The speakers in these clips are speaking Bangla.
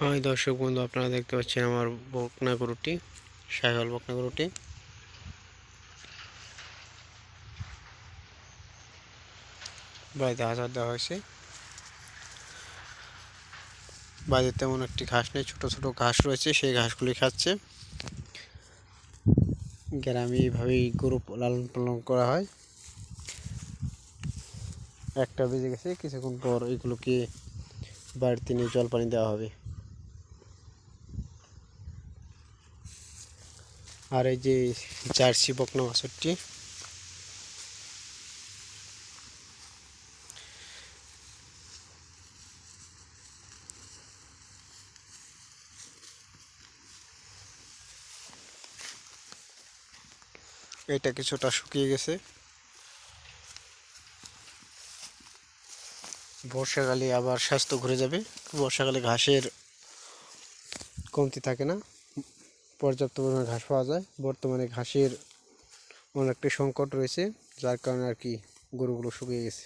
হাই দর্শক বন্ধু, আপনারা দেখতে পাচ্ছেন আমার বকনা গরুটি, শাহিওয়াল বকনা গরুটি। বাড়িতে আচার দেওয়া হয়েছে। বাড়িতে তেমন একটি ঘাস নেই, ছোট ছোট ঘাস রয়েছে, সেই ঘাসগুলি খাচ্ছে। গ্রামে এইভাবেই গরু লালন পালন করা হয়। একটা বেজে গেছে, কিছুক্ষণ পর এগুলোকে বাড়িতে নিয়ে জল পানি দেওয়া হবে। আর এই যে জার্সি বকনা বাছুরটি, এটা কিছুটা শুকিয়ে গেছে। বর্ষাকালে আবার স্বাস্থ্য ঘুরে যাবে। বর্ষাকালে ঘাসের কমতি থাকে না, পর্যাপ্ত পরিমাণে ঘাস পাওয়া যায়। বর্তমানে ঘাসের অনেকটা সংকট রয়েছে, যার কারণে আর কি গরুগুলো শুকিয়ে গেছে।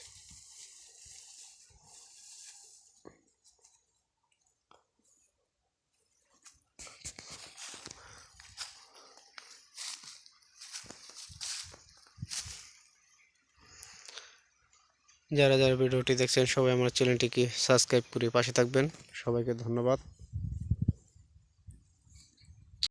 যারা যারা ভিডিওটি দেখছেন সবাই আমার চ্যানেলটিকে সাবস্ক্রাইব করে পাশে থাকবেন। সবাইকে ধন্যবাদ।